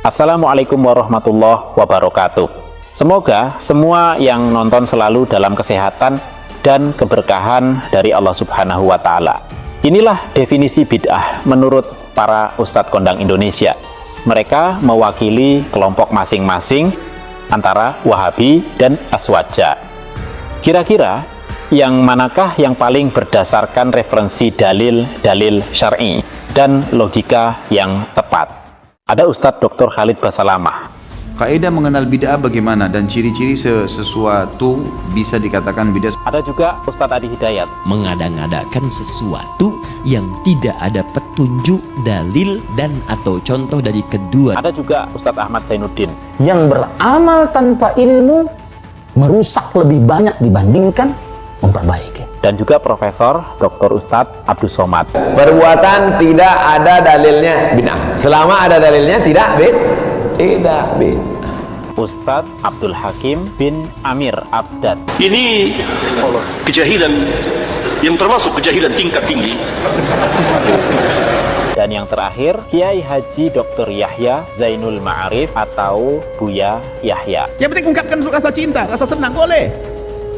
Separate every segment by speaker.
Speaker 1: Assalamualaikum warahmatullahi wabarakatuh. Semoga semua yang nonton selalu dalam kesehatan dan keberkahan dari Allah Subhanahu wa Ta'ala. Inilah definisi bid'ah menurut para Ustadz Kondang Indonesia. Mereka mewakili kelompok masing-masing antara Wahabi dan Aswaja. Kira-kira yang manakah yang paling berdasarkan referensi dalil-dalil syar'i dan logika yang tepat? Ada Ustadz Dr. Khalid Basalamah.
Speaker 2: Kaidah mengenal bid'ah bagaimana dan ciri-ciri sesuatu bisa dikatakan bid'ah.
Speaker 1: Ada juga Ustadz Adi Hidayat.
Speaker 3: Mengada-ngadakan sesuatu yang tidak ada petunjuk, dalil, dan atau contoh dari kedua.
Speaker 1: Ada juga Ustadz Ahmad Zainuddin.
Speaker 4: Yang beramal tanpa ilmu merusak lebih banyak dibandingkan memperbaiki.
Speaker 1: Dan juga Profesor Dr. Ustadz Abdus Somad.
Speaker 5: Perbuatan tidak ada dalilnya bid'ah. Selama ada dalilnya tidak bid'ah.
Speaker 1: Ustadz Abdul Hakim bin Amir Abdad.
Speaker 6: Ini kejahilan yang termasuk kejahilan tingkat tinggi.
Speaker 1: Dan yang terakhir, Kiai Haji Dr. Yahya Zainul Ma'arif atau Buya Yahya.
Speaker 7: Yang penting ungkapkan rasa cinta, rasa senang, boleh.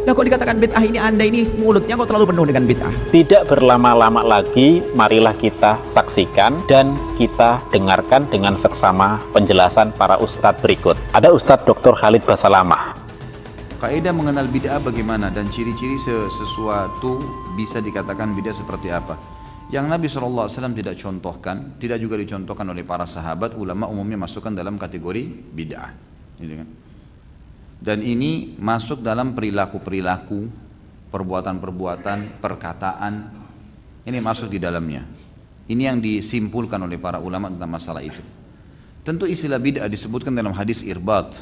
Speaker 7: Nah, kok dikatakan bid'ah ini, Anda ini mulutnya kok terlalu penuh dengan bid'ah.
Speaker 1: Tidak berlama-lama lagi, marilah kita saksikan dan kita dengarkan dengan seksama penjelasan para ustadz berikut. Ada Ustadz Dr. Khalid Basalamah.
Speaker 2: Kaidah mengenal bid'ah bagaimana dan ciri-ciri sesuatu bisa dikatakan bid'ah seperti apa. Yang Nabi SAW tidak contohkan, tidak juga dicontohkan oleh para sahabat, ulama umumnya masukkan dalam kategori bid'ah. Gitu kan? Dan ini masuk dalam perilaku-perilaku, perbuatan-perbuatan, perkataan. Ini masuk di dalamnya. Ini yang disimpulkan oleh para ulama tentang masalah itu. Tentu istilah bid'ah disebutkan dalam hadis Irbat.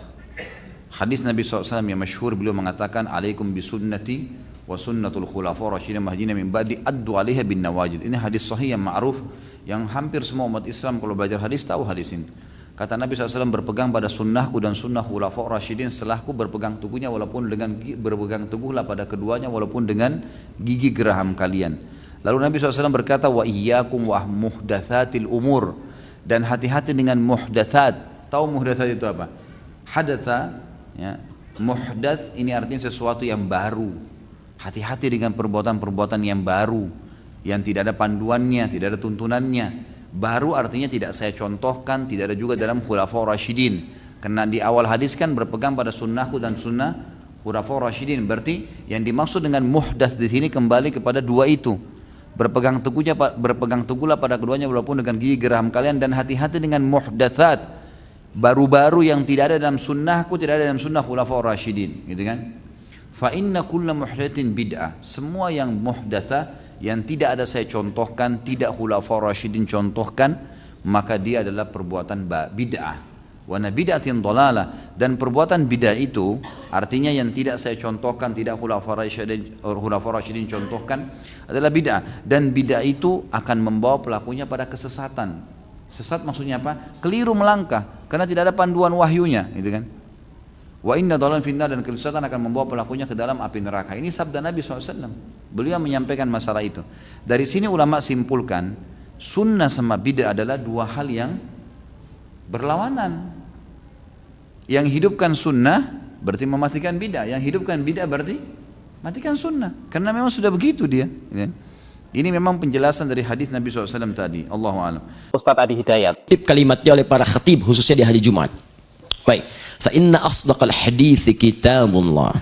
Speaker 2: Hadis Nabi SAW yang masyhur, beliau mengatakan, alaikum bisunnati wa sunnatul khulafa rasyidin mahdiyina min ba'di addu 'alaiha bin nawajid. Ini hadis sahih yang ma'ruf, yang hampir semua umat Islam kalau belajar hadis tahu hadis ini. Kata Nabi SAW, berpegang pada sunnahku dan sunnah khulafa rasyidin setelahku, berpegang teguhnya walaupun dengan berpegang teguhlah pada keduanya walaupun dengan gigi geraham kalian. Lalu Nabi SAW berkata, wa iyyakum wa muhdatsatil umur, dan hati-hati dengan muhdatsat. Tahu muhdatsat itu apa? Hadatsa, ya. Muhdats ini artinya sesuatu yang baru. Hati-hati dengan perbuatan-perbuatan yang baru, yang tidak ada panduannya, tidak ada tuntunannya. Baru artinya tidak saya contohkan, tidak ada juga dalam khulafa rasyidin. Karena di awal hadis kan berpegang pada sunnahku dan sunnah khulafa rasyidin. Berarti yang dimaksud dengan muhdats di sini kembali kepada dua itu. Berpegang teguhlah pada keduanya walaupun dengan gigi geraham kalian, dan hati-hati dengan muhdatsat, baru-baru yang tidak ada dalam sunnahku, tidak ada dalam sunnah khulafa rasyidin, gitu kan? Fa inna kulla muhdatsin bid'ah. Semua yang muhdatsah, yang tidak ada saya contohkan, tidak khulafa rasyidin contohkan, maka dia adalah perbuatan bid'ah. Wa bid'atin dhalalah, dan perbuatan bid'ah itu artinya yang tidak saya contohkan, tidak khulafa rasyidin contohkan adalah bid'ah, dan bid'ah itu akan membawa pelakunya pada kesesatan. Sesat maksudnya apa? Keliru melangkah karena tidak ada panduan wahyunya, gitu kan? Wa inna dhalalan finnar, dan kesesatan akan membawa pelakunya ke dalam api neraka. Ini sabda Nabi SAW. Beliau menyampaikan masalah itu. Dari sini ulama simpulkan, sunnah sama bid'ah adalah dua hal yang berlawanan. Yang hidupkan sunnah berarti mematikan bid'ah. Yang hidupkan bid'ah berarti matikan sunnah. Karena memang sudah begitu dia. Ini memang penjelasan dari hadis Nabi SAW tadi. Allahu a'lam.
Speaker 1: Ustadz Adi Hidayat.
Speaker 3: Kalimatnya oleh para khatib khususnya di hari Jumat. Baik. Fa inna asdaqal hadits kitabullah.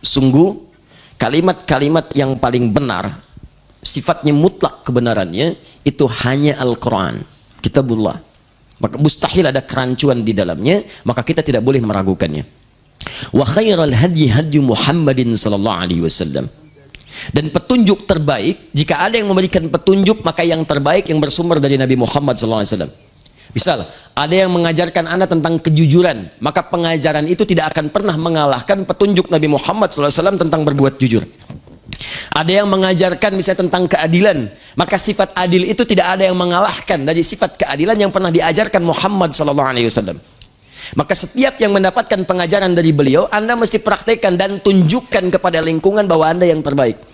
Speaker 3: Sungguh kalimat-kalimat yang paling benar, sifatnya mutlak kebenarannya, itu hanya Al-Quran, kitabullah. Maka mustahil ada kerancuan di dalamnya, maka kita tidak boleh meragukannya. Wa khairal hadyi hadyu Muhammadin sallallahu alaihi wasallam. Dan petunjuk terbaik, jika ada yang memberikan petunjuk, maka yang terbaik yang bersumber dari Nabi Muhammad sallallahu alaihi wasallam. Misal, ada yang mengajarkan Anda tentang kejujuran, maka pengajaran itu tidak akan pernah mengalahkan petunjuk Nabi Muhammad SAW tentang berbuat jujur. Ada yang mengajarkan misalnya tentang keadilan, maka sifat adil itu tidak ada yang mengalahkan dari sifat keadilan yang pernah diajarkan Muhammad SAW. Maka setiap yang mendapatkan pengajaran dari beliau, Anda mesti praktekkan dan tunjukkan kepada lingkungan bahwa Anda yang terbaik.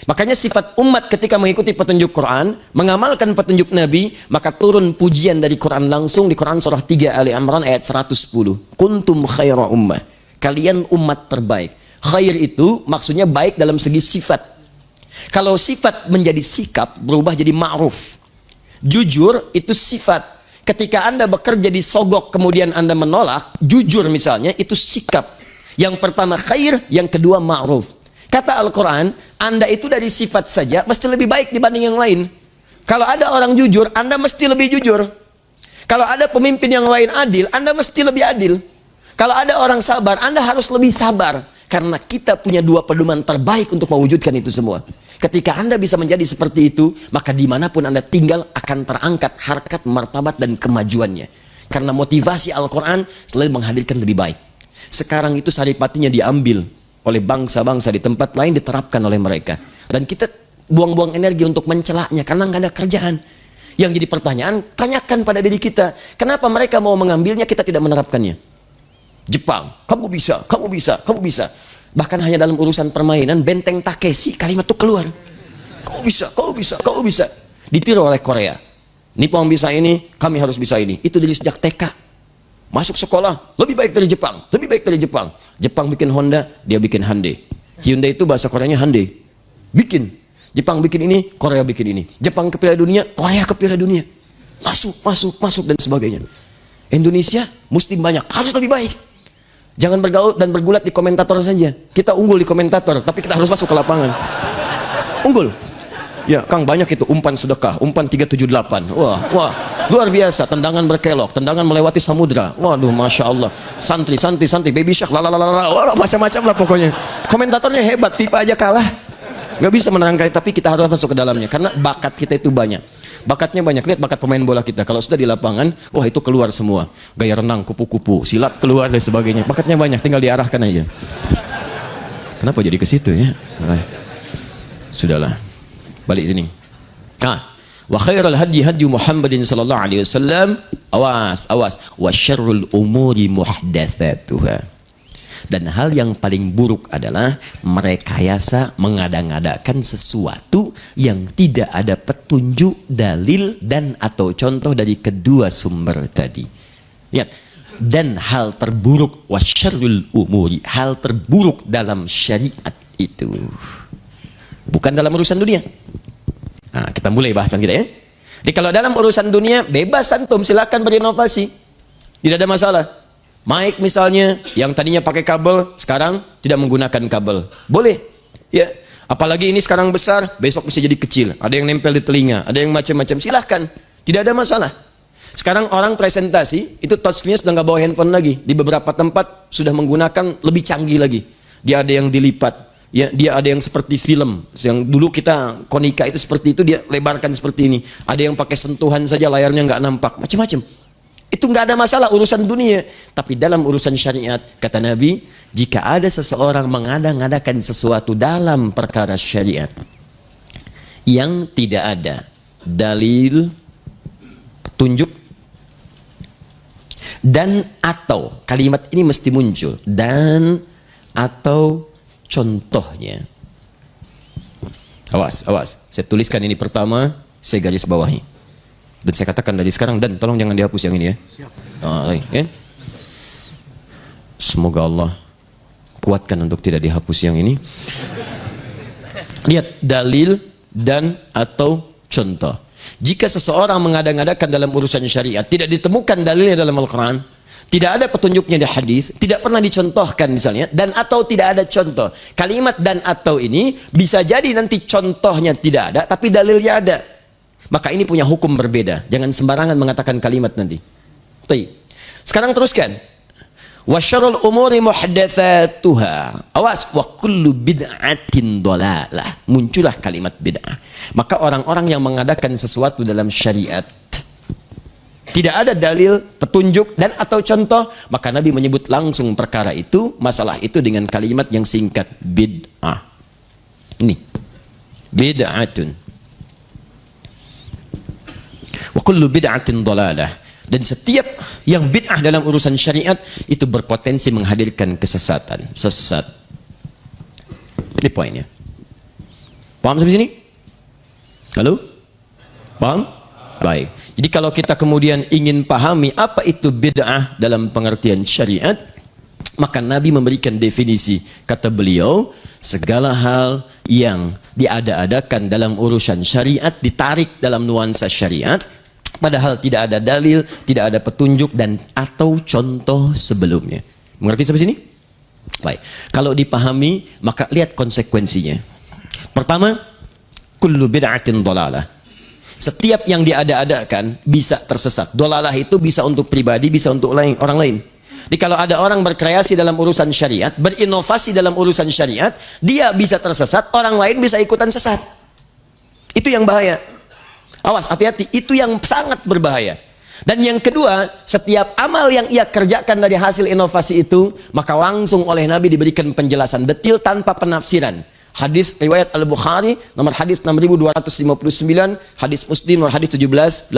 Speaker 3: Makanya sifat umat ketika mengikuti petunjuk Quran, mengamalkan petunjuk Nabi, maka turun pujian dari Quran langsung di Quran surah 3 Ali Imran ayat 110. Kuntum khaira ummah. Kalian umat terbaik. Khair itu maksudnya baik dalam segi sifat. Kalau sifat menjadi sikap, berubah jadi ma'ruf. Jujur itu sifat. Ketika Anda bekerja disogok kemudian Anda menolak, jujur misalnya, itu sikap. Yang pertama khair, yang kedua ma'ruf. Kata Al-Quran, Anda itu dari sifat saja mesti lebih baik dibanding yang lain. Kalau ada orang jujur, Anda mesti lebih jujur. Kalau ada pemimpin yang lain adil, Anda mesti lebih adil. Kalau ada orang sabar, Anda harus lebih sabar. Karena kita punya dua pedoman terbaik untuk mewujudkan itu semua. Ketika Anda bisa menjadi seperti itu, maka dimanapun Anda tinggal akan terangkat harkat, martabat, dan kemajuannya. Karena motivasi Al-Quran selalu menghadirkan lebih baik. Sekarang itu saripatinya diambil oleh bangsa-bangsa di tempat lain, diterapkan oleh mereka. Dan kita buang-buang energi untuk mencelaknya karena nggak ada kerjaan. Yang jadi pertanyaan, tanyakan pada diri kita, kenapa mereka mau mengambilnya, kita tidak menerapkannya? Jepang, kamu bisa, kamu bisa, kamu bisa. Bahkan hanya dalam urusan permainan, Benteng Takeshi, kalimat itu keluar. Kamu bisa, kamu bisa, kamu bisa. Ditiru oleh Korea. Nippon bisa ini, kami harus bisa ini. Itu dari sejak TK. Masuk sekolah, lebih baik dari Jepang, lebih baik dari Jepang. Jepang bikin Honda, dia bikin Hyundai. Hyundai itu bahasa Koreanya Hyundai. Bikin. Jepang bikin ini, Korea bikin ini. Jepang ke Piala Dunia, Korea ke Piala Dunia. Masuk, masuk, masuk, dan sebagainya. Indonesia, mesti banyak, harus lebih baik. Jangan bergaul dan bergulat di komentator saja. Kita unggul di komentator, tapi kita harus masuk ke lapangan. Unggul. Ya, Kang, banyak itu umpan sedekah, umpan 378. Wah, wah, luar biasa. Tendangan berkelok, tendangan melewati samudra. Waduh, masya Allah. Santri, santri, santri, baby shark, lalalala, macam-macam lah pokoknya. Komentatornya hebat, FIFA aja kalah. Gak bisa menerangkan, tapi kita harus masuk ke dalamnya. Karena bakat kita itu banyak. Bakatnya banyak. Lihat bakat pemain bola kita. Kalau sudah di lapangan, wah itu keluar semua. Gaya renang, kupu-kupu, silat keluar dan sebagainya. Bakatnya banyak, tinggal diarahkan aja. Kenapa jadi ke situ ya? Sudahlah. Balik sini. Wa khairal hadi hadi Muhammadin sallallahu alaihi wasallam. Awas, awas. Wa syarrul umuri muhdatsatuha. Dan hal yang paling buruk adalah merekayasa, mengada-ngadakan sesuatu yang tidak ada petunjuk, dalil, dan atau contoh dari kedua sumber tadi. Lihat. Dan hal terburuk, wa syarrul umuri, hal terburuk dalam syariat itu bukan dalam urusan dunia. Nah, kita mulai bahasan kita ya. Jadi kalau dalam urusan dunia, bebas antum, silakan berinovasi. Tidak ada masalah. Mic misalnya, yang tadinya pakai kabel, sekarang tidak menggunakan kabel. Boleh. Ya. Apalagi ini sekarang besar, besok bisa jadi kecil. Ada yang nempel di telinga, ada yang macam-macam. Silahkan. Tidak ada masalah. Sekarang orang presentasi, itu touchscreen sudah nggak bawa handphone lagi. Di beberapa tempat sudah menggunakan lebih canggih lagi. Dia ada yang dilipat. Ya, dia ada yang seperti film. Yang dulu kita konika itu seperti itu, dia lebarkan seperti ini. Ada yang pakai sentuhan saja, layarnya nggak nampak. Macam-macam. Itu nggak ada masalah urusan dunia. Tapi dalam urusan syariat, kata Nabi, jika ada seseorang mengada-ngadakan sesuatu dalam perkara syariat yang tidak ada dalil, petunjuk, dan atau, kalimat ini mesti muncul, dan atau contohnya. Awas, awas. Saya tuliskan ini pertama, saya garis bawahi. Dan saya katakan dari sekarang, dan tolong jangan dihapus yang ini ya. Ya. Semoga Allah kuatkan untuk tidak dihapus yang ini. Lihat, dalil dan atau contoh. Jika seseorang mengada-ngadakan dalam urusan syariat, tidak ditemukan dalilnya dalam Al-Quran, tidak ada petunjuknya di hadis, tidak pernah dicontohkan misalnya, dan atau tidak ada contoh. Kalimat dan atau ini bisa jadi nanti contohnya tidak ada, tapi dalilnya ada. Maka ini punya hukum berbeda. Jangan sembarangan mengatakan kalimat nanti. Baik. Sekarang teruskan. Wa syarrul umuri muhdatsatuha. Awas, wa kullu bid'atin dhalalah. Muncullah kalimat bid'ah. Maka orang-orang yang mengadakan sesuatu dalam syariat tidak ada dalil, petunjuk, dan atau contoh, maka Nabi menyebut langsung perkara itu, masalah itu dengan kalimat yang singkat, bid'ah. Ini, bid'atun. Wa kullu bid'atin dhalalah. Dan setiap yang bid'ah dalam urusan syariat itu berpotensi menghadirkan kesesatan, sesat. Ini poinnya. Paham sampai sini? Halo? Paham? Baik. Jadi kalau kita kemudian ingin pahami apa itu bid'ah dalam pengertian syariat, maka Nabi memberikan definisi. Kata beliau, segala hal yang diada-adakan dalam urusan syariat ditarik dalam nuansa syariat, padahal tidak ada dalil, tidak ada petunjuk dan atau contoh sebelumnya. Mengerti sampai sini? Baik. Kalau dipahami, maka lihat konsekuensinya. Pertama, kullu bid'atin dhalalah. Setiap yang diada-adakan bisa tersesat. Dhalalah itu bisa untuk pribadi, bisa untuk orang lain. Jadi kalau ada orang berkreasi dalam urusan syariat, berinovasi dalam urusan syariat, dia bisa tersesat, orang lain bisa ikutan sesat. Itu yang bahaya. Awas, hati-hati, itu yang sangat berbahaya. Dan yang kedua, setiap amal yang ia kerjakan dari hasil inovasi itu, maka langsung oleh Nabi diberikan penjelasan detil tanpa penafsiran. Hadis riwayat Al-Bukhari nomor hadis 6259, hadis Muslim nomor hadis 1718.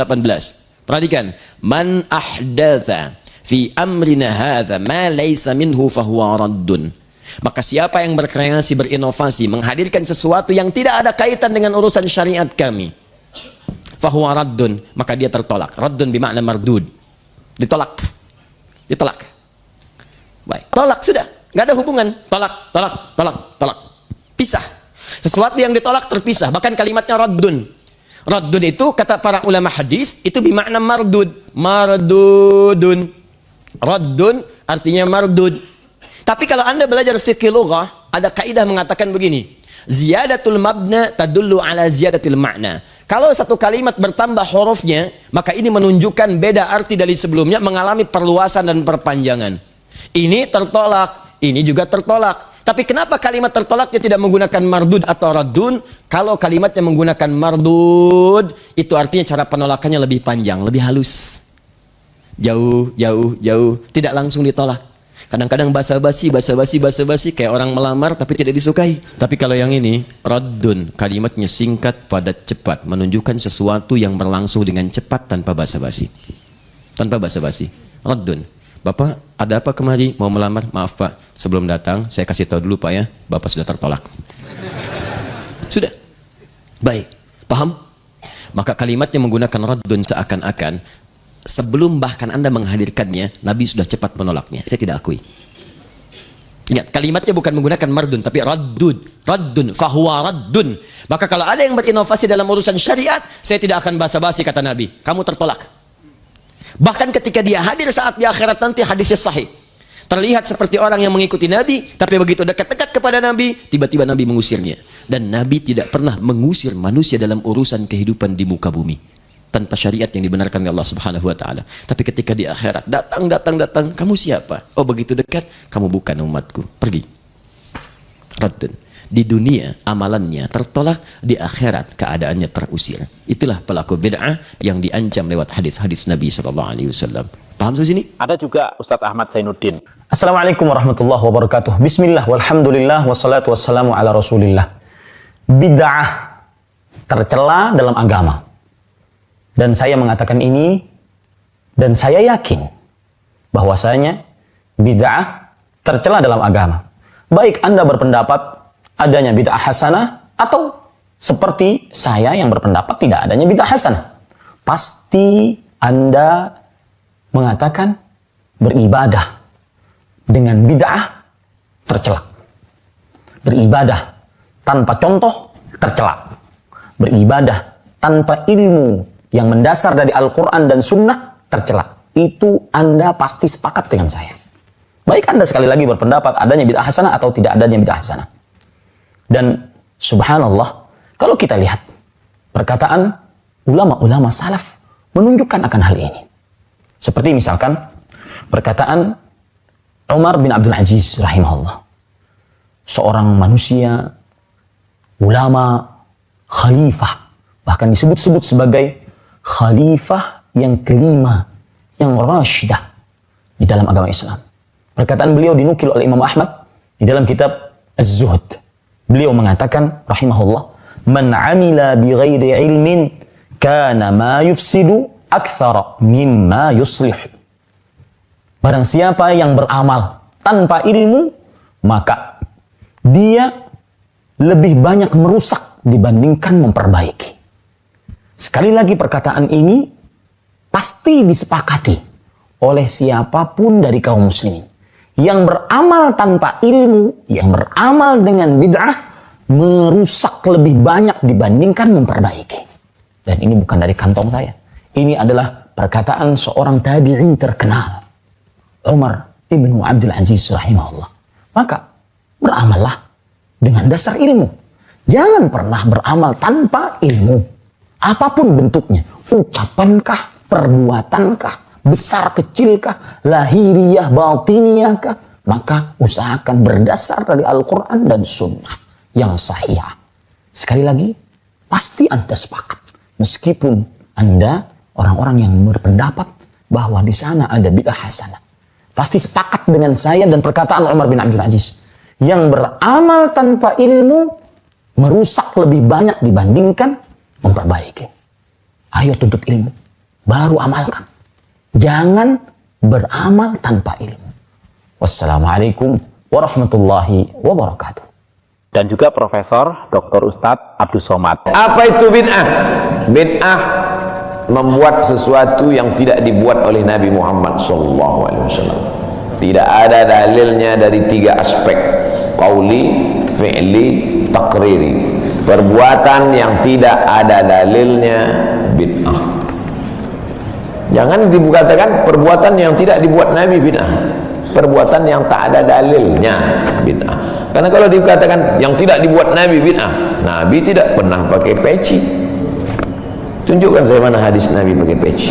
Speaker 3: Perhatikan, man ahdatha fi amrina hadza ma laysa minhu fahuwa raddun. Maka siapa yang berkreasi, berinovasi, menghadirkan sesuatu yang tidak ada kaitan dengan urusan syariat kami, fahuwa raddun, maka dia tertolak. Raddun bermakna mardud. Ditolak. Ditolak. Baik. Tolak sudah, nggak ada hubungan. Tolak, tolak, tolak, tolak. Pisah. Sesuatu yang ditolak terpisah. Bahkan kalimatnya raddun. Raddun itu kata para ulama hadis itu bermakna mardud. Mardudun. Raddun artinya mardud. Tapi kalau Anda belajar fikih lughah, ada kaidah mengatakan begini. Ziyadatul mabna tadullu ala ziyadatil ma'na. Kalau satu kalimat bertambah hurufnya, maka ini menunjukkan beda arti dari sebelumnya, mengalami perluasan dan perpanjangan. Ini tertolak, ini juga tertolak. Tapi kenapa kalimat tertolaknya tidak menggunakan mardud atau raddun? Kalau kalimatnya menggunakan mardud, itu artinya cara penolakannya lebih panjang, lebih halus. Jauh, jauh, jauh, tidak langsung ditolak. Kadang-kadang basa-basi kayak orang melamar tapi tidak disukai. Tapi kalau yang ini, raddun, kalimatnya singkat, padat, cepat, menunjukkan sesuatu yang berlangsung dengan cepat tanpa basa-basi. Tanpa basa-basi. Raddun. Bapak, ada apa kemari? Mau melamar? Maaf Pak, sebelum datang saya kasih tahu dulu Pak ya, Bapak sudah tertolak. Sudah. Baik, paham? Maka kalimatnya menggunakan raddun seakan-akan sebelum bahkan Anda menghadirkannya, Nabi sudah cepat menolaknya. Saya tidak akui. Ingat, kalimatnya bukan menggunakan mardun, tapi raddun. Raddun, fahuwa raddun. Maka kalau ada yang berinovasi dalam urusan syariat, saya tidak akan basa-basi kata Nabi. Kamu tertolak. Bahkan ketika dia hadir saat di akhirat nanti, hadisnya sahih. Terlihat seperti orang yang mengikuti Nabi, tapi begitu dekat-dekat kepada Nabi, tiba-tiba Nabi mengusirnya. Dan Nabi tidak pernah mengusir manusia dalam urusan kehidupan di muka bumi tanpa syariat yang dibenarkan oleh Allah Subhanahu wa taala. Tapi ketika di akhirat datang, kamu siapa? Oh, begitu dekat, kamu bukan umatku. Pergi. Raddun. Di dunia amalannya tertolak, di akhirat keadaannya terusir. Itulah pelaku bid'ah yang diancam lewat hadis-hadis Nabi sallallahu alaihi wasallam. Paham sampai sini?
Speaker 1: Ada juga Ustadz Ahmad Zainuddin.
Speaker 4: Assalamualaikum warahmatullahi wabarakatuh. Bismillah walhamdulillah wassalatu wassalamu ala rasulillah. Bid'ah tercela dalam agama. Dan saya mengatakan ini, dan saya yakin bahwasanya bid'ah tercela dalam agama. Baik Anda berpendapat adanya bid'ah hasanah, atau seperti saya yang berpendapat tidak adanya bid'ah hasanah. Pasti Anda mengatakan beribadah dengan bid'ah tercela. Beribadah tanpa contoh tercela. Beribadah tanpa ilmu yang mendasar dari Al-Quran dan Sunnah tercela. Itu Anda pasti sepakat dengan saya. Baik Anda sekali lagi berpendapat adanya bid'ah hasanah atau tidak adanya bid'ah hasanah. Dan subhanallah, kalau kita lihat perkataan ulama-ulama salaf menunjukkan akan hal ini. Seperti misalkan perkataan Umar bin Abdul Aziz rahimahullah. Seorang manusia, ulama, khalifah, bahkan disebut-sebut sebagai khalifah yang kelima, yang rasyidah di dalam agama Islam. Perkataan beliau dinukil oleh Imam Ahmad di dalam kitab Az-Zuhd. Beliau mengatakan rahimahullah, man amila bi ghairi ilmin kana ma yufsidu akthara mimma yuslih. Barang siapa yang beramal tanpa ilmu, maka dia lebih banyak merusak dibandingkan memperbaiki. Sekali lagi perkataan ini pasti disepakati oleh siapapun dari kaum muslimin. Yang beramal tanpa ilmu, yang beramal dengan bid'ah, merusak lebih banyak dibandingkan memperbaiki. Dan ini bukan dari kantong saya. Ini adalah perkataan seorang tabi'in terkenal, Umar ibn Abdul Aziz rahimahullah. Maka beramallah dengan dasar ilmu. Jangan pernah beramal tanpa ilmu. Apapun bentuknya, ucapankah, perbuatankah, besar kecilkah, lahiriah, batiniyahkah, maka usahakan berdasar dari Al-Quran dan Sunnah yang sahih. Sekali lagi, pasti Anda sepakat. Meskipun Anda orang-orang yang berpendapat bahwa di sana ada bid'ah hasanah. Pasti sepakat dengan saya dan perkataan Umar bin Abdul Aziz. Yang beramal tanpa ilmu merusak lebih banyak dibandingkan memperbaiki. Ayo tuntut ilmu, baru amalkan. Jangan beramal tanpa ilmu. Wassalamualaikum warahmatullahi wabarakatuh.
Speaker 1: Dan juga Profesor Dr. Ustadz Abdus Somad.
Speaker 5: Apa itu bid'ah? Bid'ah membuat sesuatu yang tidak dibuat oleh Nabi Muhammad SAW. Tidak ada dalilnya dari 3 aspek: qauli, fi'li, takriri. Perbuatan yang tidak ada dalilnya bid'ah. Jangan dikatakan perbuatan yang tidak dibuat Nabi bid'ah. Perbuatan yang tak ada dalilnya bid'ah. Karena kalau dikatakan yang tidak dibuat Nabi bid'ah, Nabi tidak pernah pakai peci. Tunjukkan saya mana hadis Nabi pakai peci.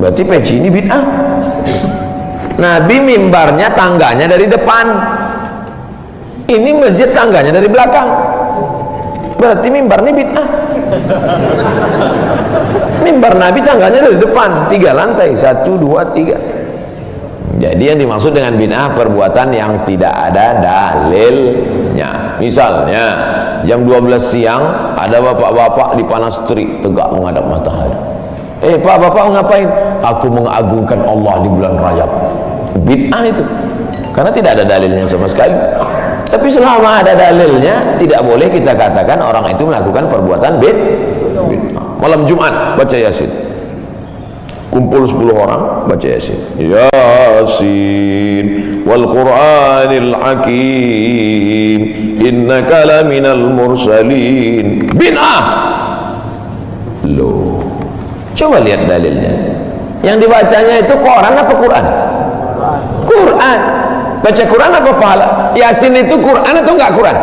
Speaker 5: Berarti peci ini bid'ah. Nabi mimbarnya tangganya dari depan. Ini masjid tangganya dari belakang. Berarti mimbar ini bid'ah. Mimbar Nabi tangganya dari depan, 3 lantai, 1, 2, 3. Jadi yang dimaksud dengan bid'ah perbuatan yang tidak ada dalilnya. Misalnya jam 12 siang ada bapak-bapak di panas terik tegak menghadap matahari. Pak, bapak ngapain? Aku mengagungkan Allah di bulan Rajab. Bid'ah itu, karena tidak ada dalilnya sama sekali. Tapi selama ada dalilnya, tidak boleh kita katakan orang itu melakukan perbuatan bid'ah. Malam Jumat baca Yasin, kumpul 10 orang baca Yasin. Yasin wal Qur'anil Hakim innaka laminal mursalin. Bid'ah. Loh, coba lihat dalilnya. Yang dibacanya itu Quran apa Quran? Quran. Baca Quran apa pahala? Yasin itu Quran atau enggak Quran?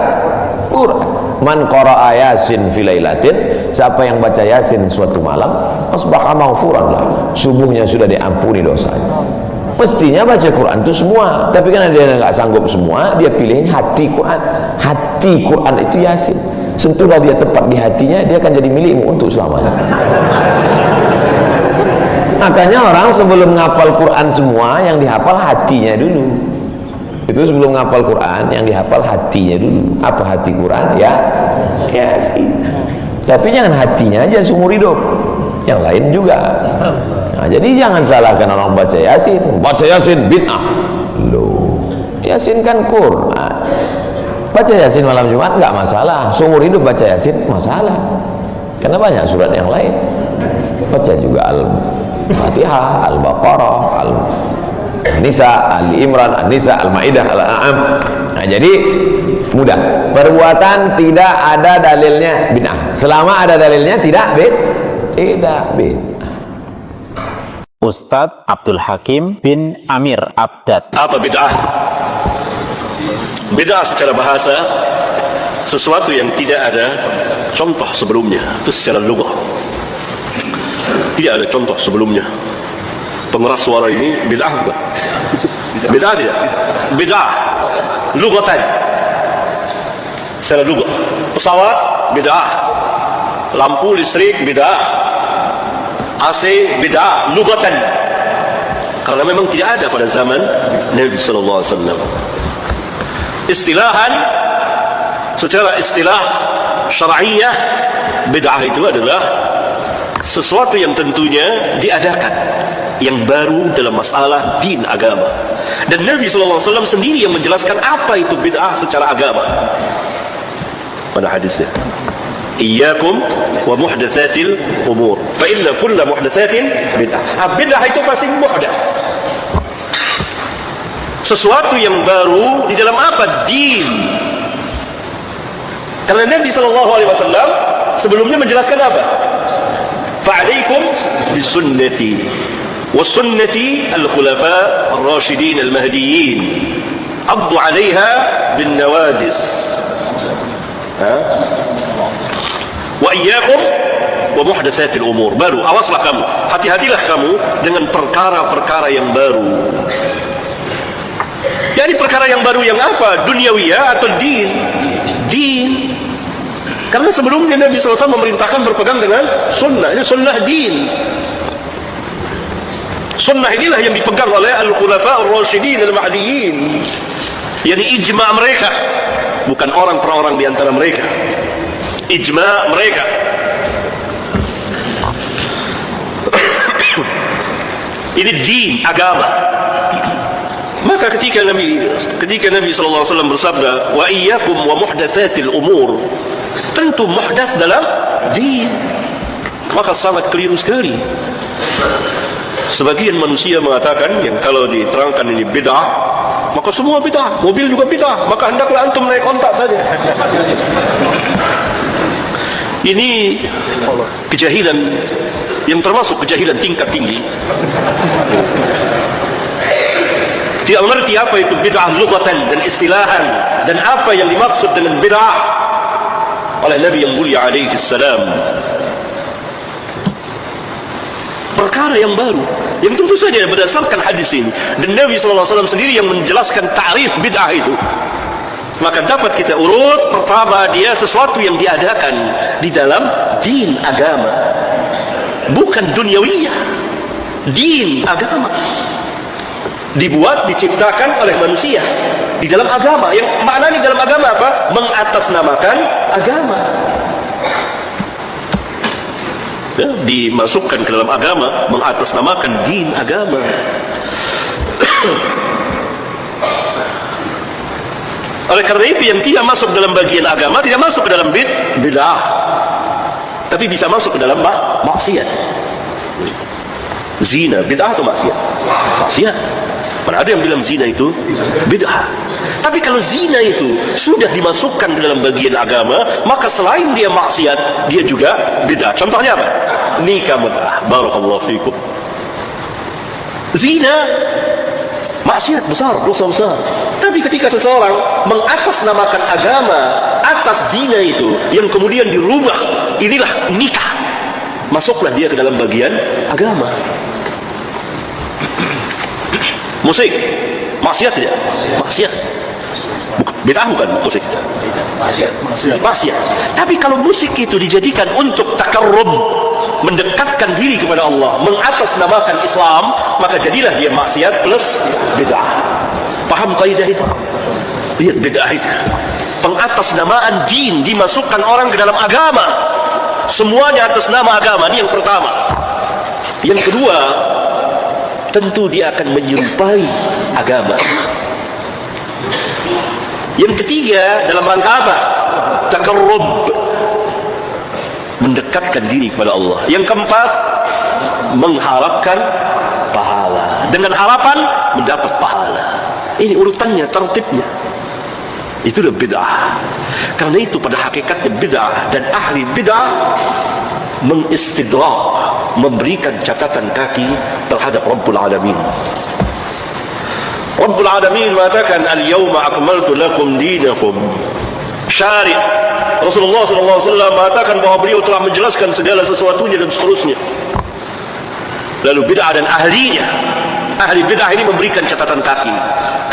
Speaker 5: Quran. Man qara'a Yasin fi lailatin, siapa yang baca Yasin suatu malam, asbaha maghfuran lah, subuhnya sudah diampuni dosanya. Mestinya baca Quran itu semua, tapi karena dia enggak sanggup semua, dia pilih hati Quran. Hati Quran itu Yasin. Sentuhlah dia tepat di hatinya, dia akan jadi milikmu untuk selamanya. Makanya orang sebelum ngapal Quran semua, yang dihafal hatinya dulu. Itu sebelum ngapal Quran, yang dihafal hatinya dulu. Apa hati Quran? Ya Yasin. Tapi jangan hatinya aja seumur hidup, yang lain juga. Nah, jadi jangan salahkan orang baca Yasin. Baca Yasin bid'ah. Loh, Yasin kan Quran. Baca Yasin malam Jumat nggak masalah. Seumur hidup baca Yasin masalah. Karena banyak surat yang lain. Baca juga Al-Fatihah, Al-Baqarah, Al-Nisa, Ali Imran, An-Nisa, Al-Maidah, Al-An'am. Nah, jadi mudah. Perbuatan tidak ada dalilnya bid'ah. Selama ada dalilnya tidak bid'ah.
Speaker 1: Ustadz Abdul Hakim bin Amir Abdad.
Speaker 6: Apa bid'ah? Bid'ah secara bahasa sesuatu yang tidak ada contoh sebelumnya. Itu secara lugah. Tidak ada contoh sebelumnya. Pengeras suara ini bid'ah bukan? Bid'ah tidak? Bid'ah lugatan. Secara lugah. Pesawat bid'ah. Lampu listrik bid'ah. AC bid'ah lugatan. Karena memang tidak ada pada zaman Nabi sallallahu alaihi wasallam. Istilahan, secara istilah syar'iyyah, bid'ah itu adalah sesuatu yang tentunya diadakan, yang baru dalam masalah din agama. Dan Nabi SAW sendiri yang menjelaskan apa itu bid'ah secara agama pada hadisnya. Iyyakum wa muhdatsatil umur. Fa inna kulla muhdatsatin bid'ah. Bid'ah itu pasti muhdats. Sesuatu yang baru di dalam apa? Din. Karena Nabi SAW sebelumnya menjelaskan apa? Fa'alaikum bisunnati wa sunnati al-khulafa ar-rasyidin al-mahdiyyin. Addu 'alayha bin nawajis. Wa iyyakum wa muhdatsatil umur. Baru, awaslah kamu, hati-hatilah kamu dengan perkara-perkara yang baru. Jadi perkara yang baru yang apa? Duniawiyah atau din? Din. Karena sebelumnya Nabi SAW memerintahkan berpegang dengan sunnah. Ini sunnah din. Sunnah inilah yang dipegang oleh al-khulafa ar-rasyidin al-mahdiyyin. Yani ijma' mereka, bukan orang per orang di antara mereka. Ijma' mereka. Ini din, agama. Maka ketika Nabi SAW bersabda, wa iyyakum wa muhdatsatil umur, tentu muhdats dalam din, maka sangat keliru sekali. Sebagian manusia mengatakan yang kalau diterangkan ini bid'ah, maka semua bid'ah, mobil juga bid'ah, maka hendaklah antum naik ontak saja. Ini kejahilan yang termasuk kejahilan tingkat tinggi. Tidak mengerti apa itu bid'ah lughatan dan istilahan, dan apa yang dimaksud dengan bid'ah oleh Nabi yang mulia alaihi salam. Perkara yang baru yang tentu saja berdasarkan hadis ini, dan Nabi SAW sendiri yang menjelaskan ta'rif bid'ah itu. Maka dapat kita urut, pertama, dia sesuatu yang diadakan di dalam din, agama, bukan duniawiyah. Din, agama, dibuat, diciptakan oleh manusia di dalam agama. Yang maknanya dalam agama apa? Mengatasnamakan agama, ya, dimasukkan ke dalam agama, mengatasnamakan din, agama. Oleh karena itu yang tidak masuk dalam bagian agama tidak masuk ke dalam bid'ah, tapi bisa masuk ke dalam maksiat. Zina bid'ah atau maksiat? Maksiat. Mana ada yang bilang zina itu bid'ah. Tapi kalau zina itu sudah dimasukkan ke dalam bagian agama, maka selain dia maksiat, dia juga bid'ah. Contohnya apa? Nikah mut'ah. Barakallahu fikum. Zina maksiat besar, dosa besar. Tapi ketika seseorang mengatasnamakan agama atas zina itu, yang kemudian dirubah, inilah nikah, masuklah dia ke dalam bagian agama. Musik maksiat tidak? Maksiat. Bid'ah bukan musik? Maksiat. Tapi kalau musik itu dijadikan untuk takarrub, mendekatkan diri kepada Allah, mengatasnamakan Islam, maka jadilah dia maksiat plus bid'ah. Paham kaidah itu? Lihat bid'ah itu, pengatasnamaan din, dimasukkan orang ke dalam agama, semuanya atas nama agama. Ini yang pertama. Yang kedua, tentu dia akan menyerupai agama. Yang ketiga, dalam rangka apa? Takarrub, mendekatkan diri kepada Allah. Yang keempat, mengharapkan pahala, dengan harapan mendapat pahala. Ini urutannya, tertibnya. Itulah bid'ah. Karena itu pada hakikatnya bid'ah dan ahli bid'ah mengistidrak, memberikan catatan kaki terhadap Rabbul Alamin. Rabbul Alamin mengatakan, al-yawma akmaltu lakum dinakum. Syari' Rasulullah SAW mengatakan bahwa beliau telah menjelaskan segala sesuatunya dan seterusnya. Lalu bid'ah dan ahlinya, ahli bid'ah ini memberikan catatan kaki.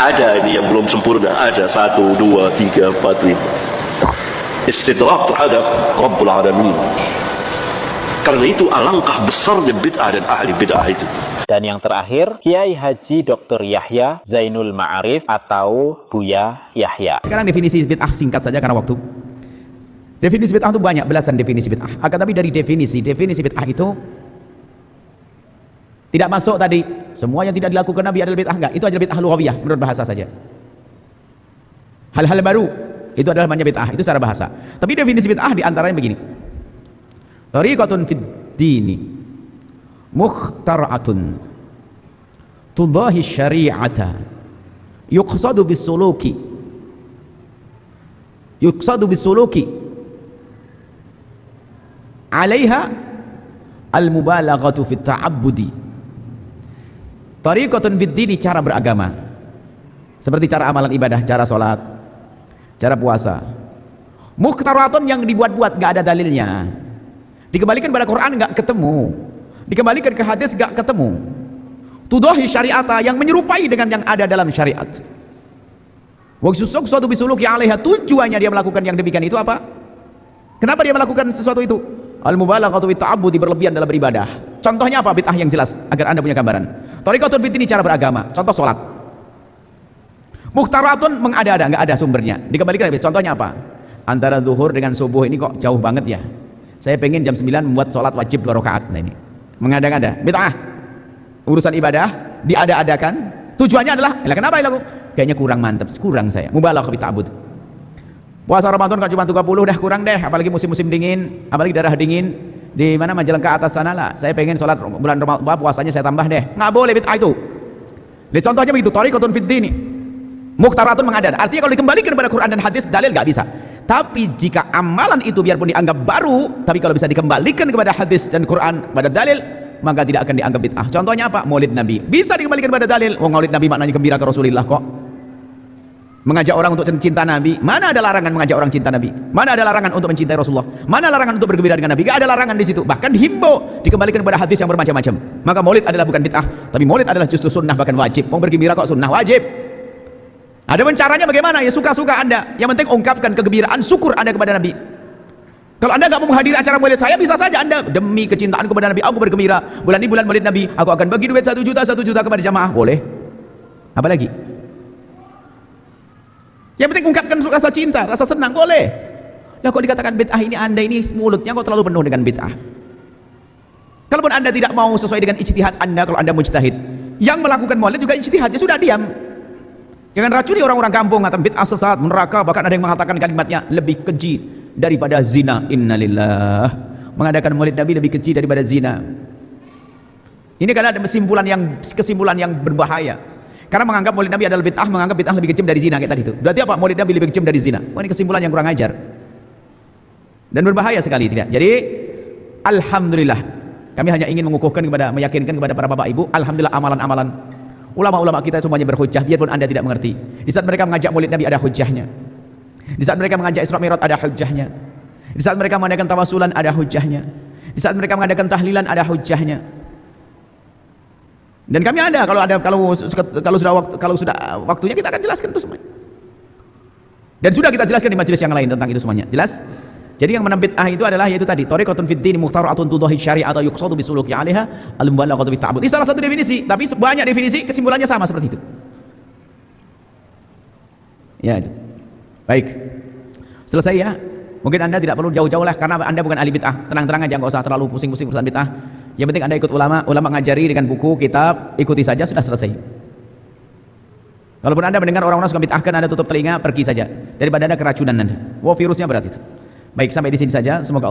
Speaker 6: Ada ini yang belum sempurna, ada 1, 2, 3, 4, 5. Istidrak terhadap Rabbul Alamin. Karena itu alangkah besarnya bid'ah dan ahli bid'ah itu.
Speaker 1: Dan yang terakhir, Kiai Haji Dr. Yahya Zainul Ma'arif atau Buya Yahya.
Speaker 7: Sekarang definisi bid'ah singkat saja karena waktu. Definisi bid'ah itu banyak, belasan definisi bid'ah. Akan tapi dari definisi bid'ah itu tidak masuk tadi. Semua yang tidak dilakukan Nabi adalah bid'ah, enggak. Itu adalah bid'ah lughawiyah menurut bahasa saja. Hal-hal baru Itu adalah namanya bid'ah, itu secara bahasa. Tapi definisi bid'ah diantaranya begini. Tariqatun fid dini mukhtara'atun tudahi syari'ata yuqsadu bisuluki alaiha al-mubalaghatu fit ta'abbudi. Tariqatun fid dini, cara beragama, seperti cara amalan ibadah, cara sholat, cara puasa. Mukhtaratun, yang dibuat-buat, gak ada dalilnya, dikembalikan pada Quran gak ketemu, dikembalikan ke hadis gak ketemu. Tudahi syari'ata, yang menyerupai dengan yang ada dalam syariat. Wa suatu bisuluki alaiha, tujuannya dia melakukan yang demikian itu apa? Kenapa dia melakukan sesuatu itu? Al-mubalaghatu fit ta'abbudi, berlebihan dalam beribadah. Contohnya apa bid'ah yang jelas agar Anda punya gambaran? Tariqatun fid dini, cara beragama, contoh salat. Mukhtaratun, mengada-ada, enggak ada sumbernya, dikembalikan. Contohnya apa? Antara zuhur dengan subuh ini kok jauh banget ya, saya pengen jam 9 membuat sholat wajib 2 rakaat. Nah ini mengada-ngada, bid'ah. Urusan ibadah diada-adakan, tujuannya adalah kenapa ya, kayaknya kurang mantap, kurang saya, mubalaghah fit ta'abbud. Puasa Ramadan kalau cuma 30 dah kurang deh, apalagi musim-musim dingin, apalagi daerah dingin di mana Majalengka atas sana lah, saya pengen sholat bulan Ramadan, puasanya saya tambah deh, nggak boleh, bid'ah itu. Lihat contohnya begitu, tariqatun fid dini mukhtaratun, mengada. Artinya kalau dikembalikan kepada Quran dan hadis, dalil nggak bisa. Tapi jika amalan itu biarpun dianggap baru, tapi kalau bisa dikembalikan kepada hadis dan Quran, pada dalil, maka tidak akan dianggap bid'ah. Contohnya apa? Maulid Nabi bisa dikembalikan kepada dalil. Maulid Nabi maknanya gembira ke Rasulullah kok. Mengajak orang untuk cinta Nabi, mana ada larangan mengajak orang cinta Nabi? Mana ada larangan untuk mencintai Rasulullah? Mana larangan untuk bergembira dengan Nabi? Gak ada larangan di situ. Bahkan dihimbau dikembalikan kepada hadis yang bermacam-macam. Maka maulid adalah bukan bid'ah, tapi maulid adalah justru sunnah, bahkan wajib. Mau bergembira kok sunnah, wajib. Ada caranya bagaimana? Ya suka-suka Anda. Yang penting ungkapkan kegembiraan syukur Anda kepada Nabi. Kalau Anda nggak mau menghadiri acara maulid saya, bisa saja Anda demi kecintaan kepada Nabi, aku bergembira bulan ini bulan maulid Nabi, aku akan bagi duit 1 juta kepada jamaah, boleh. Apa lagi? Yang penting ungkapkan rasa cinta, rasa senang, boleh. Lah kok dikatakan bid'ah ini, Anda ini mulutnya kok terlalu penuh dengan bid'ah. Kalaupun Anda tidak mau sesuai dengan ijtihad Anda, kalau Anda mujtahid, yang melakukan maulid juga ijtihad, ya sudah, diam. Jangan racuni orang-orang kampung, atau bid'ah sesat, neraka, bahkan ada yang mengatakan kalimatnya lebih keji daripada zina. Innalillah. Mengadakan maulid Nabi lebih keji daripada zina. Ini karena ada kesimpulan yang berbahaya. Karena menganggap maulid Nabi adalah bid'ah, menganggap bid'ah lebih kejam dari zina kayak tadi itu. Berarti apa? Maulid Nabi lebih kejam dari zina. Wah, ini kesimpulan yang kurang ajar. Dan berbahaya sekali, tidak. Jadi alhamdulillah, kami hanya ingin meyakinkan kepada para bapak ibu, alhamdulillah amalan-amalan ulama-ulama kita semuanya berhujjah, biarpun Anda tidak mengerti. Di saat mereka mengajak maulid Nabi ada hujjahnya. Di saat mereka mengajak Isra Mi'raj ada hujjahnya. Di saat mereka mengadakan tawasulan ada hujjahnya. Di saat mereka mengadakan tahlilan ada hujjahnya. Dan kami ada, kalau sudah waktunya kita akan jelaskan itu semuanya. Dan sudah kita jelaskan di majelis yang lain tentang itu semuanya. Jelas? Jadi yang menambah bid'ah itu adalah yaitu tadi, tariqatun fid dini mukhtaratun tudahi syari'ata yuqsadu bisuluki 'alaiha al-mubalaghatu fit ta'abbud. Ini salah satu definisi, tapi banyak definisi kesimpulannya sama seperti itu. Ya, itu. Baik. Selesai ya. Mungkin Anda tidak perlu jauh-jauh lah, karena Anda bukan ahli bid'ah. Tenang-tenang aja, enggak usah terlalu pusing-pusing urusan bid'ah. Yang penting Anda ikut ulama ngajari dengan buku, kitab, ikuti saja, sudah selesai. Kalaupun Anda mendengar orang-orang suka bid'ahkan, Anda tutup telinga, pergi saja. Daripada Anda keracunan Anda. Wah, virusnya berat itu. Baik, sampai di sini saja. Semoga Allah